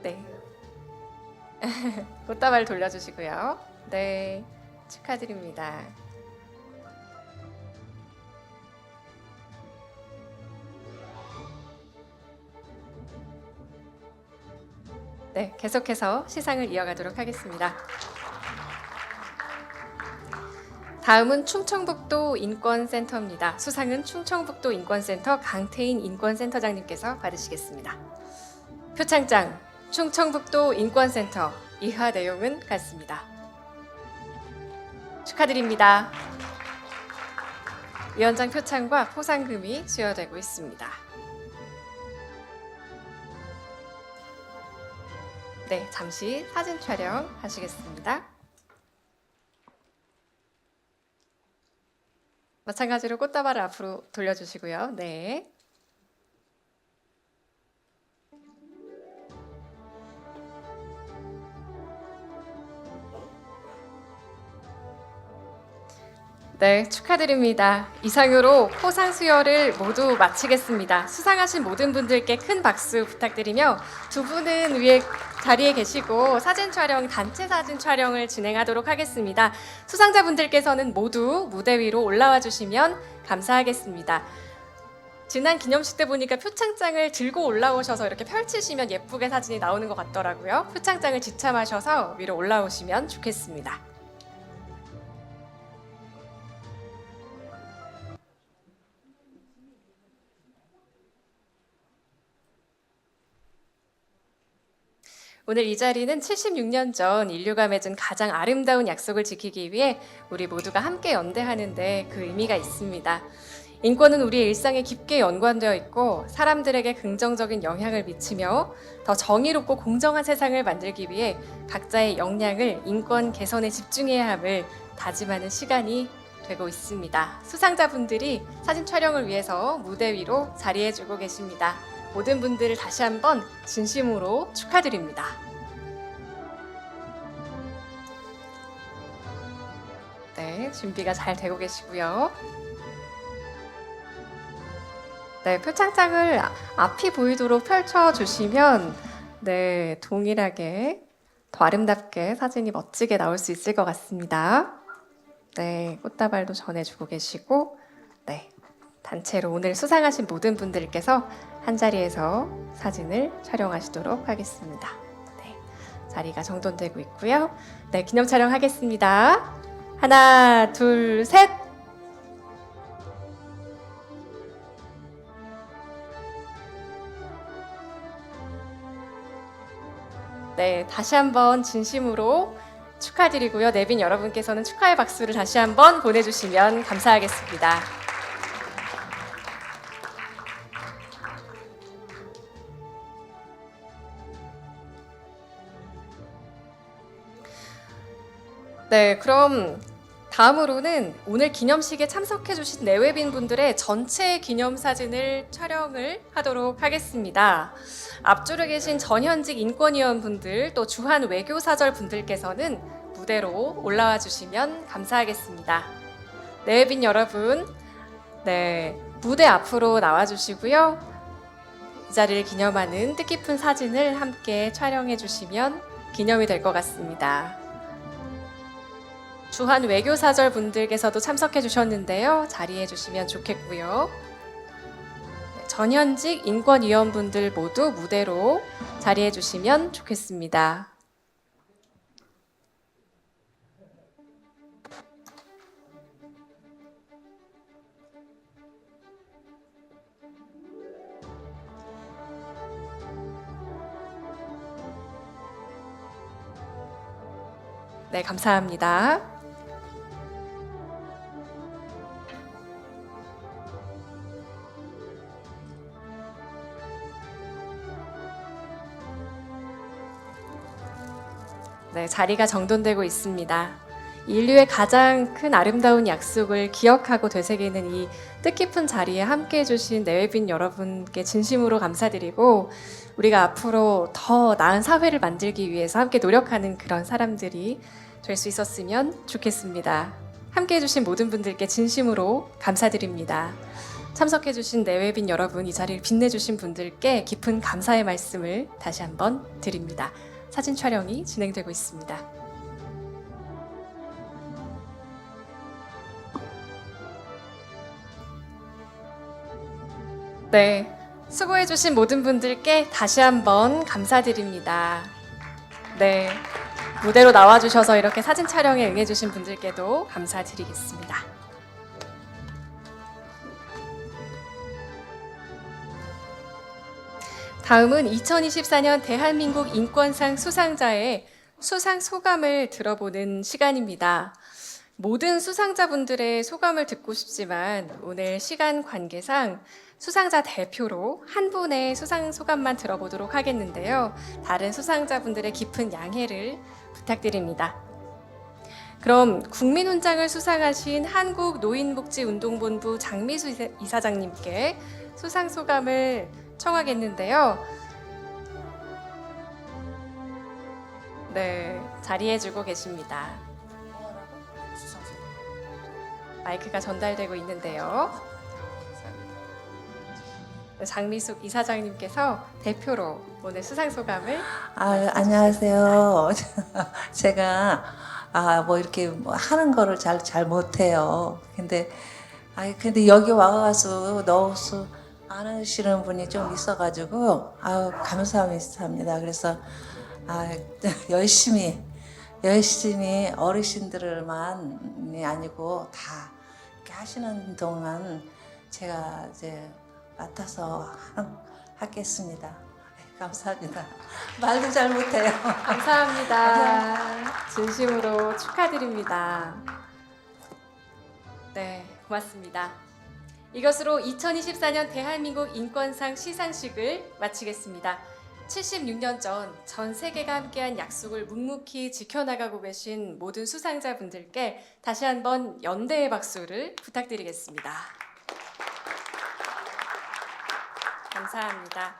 네, 꽃다발 돌려주시고요. 네, 축하드립니다. 네, 계속해서 시상을 이어가도록 하겠습니다. 다음은 충청북도 인권센터입니다. 수상은 충청북도 인권센터 강태인 인권센터장님께서 받으시겠습니다. 표창장 충청북도 인권센터 이하 내용은 같습니다. 축하드립니다. 위원장 표창과 포상금이 수여되고 있습니다. 네, 잠시 사진 촬영 하시겠습니다. 마찬가지로 꽃다발을 앞으로 돌려주시고요. 네. 네, 축하드립니다. 이상으로 포상 수여를 모두 마치겠습니다. 수상하신 모든 분들께 큰 박수 부탁드리며 두 분은 위에 자리에 계시고 사진 촬영, 단체 사진 촬영을 진행하도록 하겠습니다. 수상자분들께서는 모두 무대 위로 올라와 주시면 감사하겠습니다. 지난 기념식 때 보니까 표창장을 들고 올라오셔서 이렇게 펼치시면 예쁘게 사진이 나오는 것 같더라고요. 표창장을 지참하셔서 위로 올라오시면 좋겠습니다. 오늘 이 자리는 76년 전 인류가 맺은 가장 아름다운 약속을 지키기 위해 우리 모두가 함께 연대하는데 그 의미가 있습니다. 인권은 우리의 일상에 깊게 연관되어 있고 사람들에게 긍정적인 영향을 미치며 더 정의롭고 공정한 세상을 만들기 위해 각자의 역량을 인권 개선에 집중해야 함을 다짐하는 시간이 되고 있습니다. 수상자분들이 사진 촬영을 위해서 무대 위로 자리해주고 계십니다. 모든 분들을 다시 한번 진심으로 축하드립니다. 네, 준비가 잘 되고 계시고요. 네, 표창장을 앞이 보이도록 펼쳐주시면 네, 동일하게 더 아름답게 사진이 멋지게 나올 수 있을 것 같습니다. 네, 꽃다발도 전해주고 계시고 네, 단체로 오늘 수상하신 모든 분들께서 한자리에서 사진을 촬영하시도록 하겠습니다. 네, 자리가 정돈되고 있고요. 네, 기념 촬영하겠습니다. 하나, 둘, 셋! 네, 다시 한번 진심으로 축하드리고요. 내빈 여러분께서는 축하의 박수를 다시 한번 보내주시면 감사하겠습니다. 네, 그럼 다음으로는 오늘 기념식에 참석해주신 내외빈 분들의 전체 기념사진을 촬영을 하도록 하겠습니다. 앞줄에 계신 전현직 인권위원 분들 또 주한 외교사절 분들께서는 무대로 올라와 주시면 감사하겠습니다. 내외빈 여러분, 네, 무대 앞으로 나와 주시고요. 이 자리를 기념하는 뜻깊은 사진을 함께 촬영해 주시면 기념이 될 것 같습니다. 주한 외교사절 분들께서도 참석해 주셨는데요. 자리해 주시면 좋겠고요. 전현직 인권위원분들 모두 무대로 자리해 주시면 좋겠습니다. 네, 감사합니다. 네, 자리가 정돈되고 있습니다. 인류의 가장 큰 아름다운 약속을 기억하고 되새기는 이 뜻깊은 자리에 함께해 주신 내외빈 여러분께 진심으로 감사드리고 우리가 앞으로 더 나은 사회를 만들기 위해서 함께 노력하는 그런 사람들이 될 수 있었으면 좋겠습니다. 함께해 주신 모든 분들께 진심으로 감사드립니다. 참석해 주신 내외빈 여러분, 이 자리를 빛내주신 분들께 깊은 감사의 말씀을 다시 한번 드립니다. 사진 촬영이 진행되고 있습니다. 네, 수고해주신 모든 분들께 다시 한번 감사드립니다. 네, 무대로 나와주셔서 이렇게 사진 촬영에 응해주신 분들께도 감사드리겠습니다. 다음은 2024년 대한민국 인권상 수상자의 수상 소감을 들어보는 시간입니다. 모든 수상자분들의 소감을 듣고 싶지만 오늘 시간 관계상 수상자 대표로 한 분의 수상 소감만 들어보도록 하겠는데요. 다른 수상자분들의 깊은 양해를 부탁드립니다. 그럼 국민훈장을 수상하신 한국노인복지운동본부 장미수 이사장님께 수상 소감을 청하겠는데요. 네, 자리해주고 계십니다. 마이크가 전달되고 있는데요. 장미숙 이사장님께서 대표로 오늘 수상 소감을 안녕하세요. 제가 뭐 이렇게 뭐 하는 거를 잘 못해요. 근데 여기 와가지고 넣어서 아시는 분이 좀 있어가지고 감사합니다. 그래서 열심히 어르신들만이 아니고 다 이렇게 하시는 동안 제가 이제 맡아서 하겠습니다. 감사합니다. 말도 잘 못해요. 감사합니다. 진심으로 축하드립니다. 네, 고맙습니다. 이것으로 2024년 대한민국 인권상 시상식을 마치겠습니다. 76년 전 세계가 함께한 약속을 묵묵히 지켜나가고 계신 모든 수상자분들께 다시 한번 연대의 박수를 부탁드리겠습니다. 감사합니다.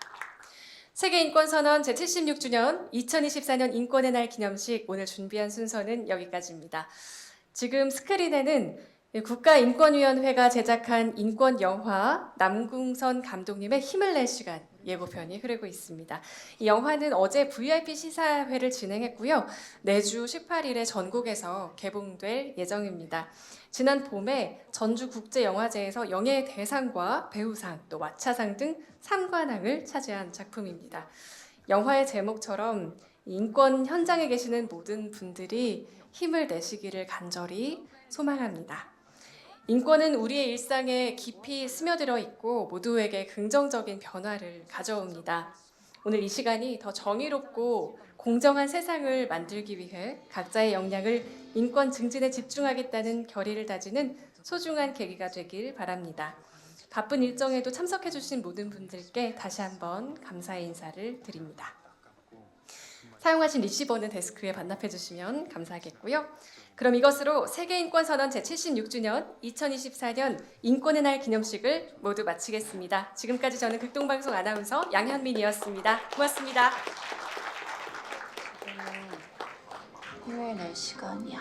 세계인권선언 제76주년 2024년 인권의 날 기념식 오늘 준비한 순서는 여기까지입니다. 지금 스크린에는 국가인권위원회가 제작한 인권 영화 남궁선 감독님의 힘을 낼 시간 예고편이 흐르고 있습니다. 이 영화는 어제 VIP 시사회를 진행했고요. 내주 18일에 전국에서 개봉될 예정입니다. 지난 봄에 전주국제영화제에서 영예대상과 배우상, 또 왓챠상 등 3관왕을 차지한 작품입니다. 영화의 제목처럼 인권 현장에 계시는 모든 분들이 힘을 내시기를 간절히 소망합니다. 인권은 우리의 일상에 깊이 스며들어 있고 모두에게 긍정적인 변화를 가져옵니다. 오늘 이 시간이 더 정의롭고 공정한 세상을 만들기 위해 각자의 역량을 인권 증진에 집중하겠다는 결의를 다지는 소중한 계기가 되길 바랍니다. 바쁜 일정에도 참석해 주신 모든 분들께 다시 한번 감사의 인사를 드립니다. 사용하신 리시버는 데스크에 반납해 주시면 감사하겠고요. 그럼 이것으로 세계인권선언 제76주년 2024년 인권의 날 기념식을 모두 마치겠습니다. 지금까지 저는 극동방송 아나운서 양현민이었습니다. 고맙습니다. 힘을 낼 시간이야.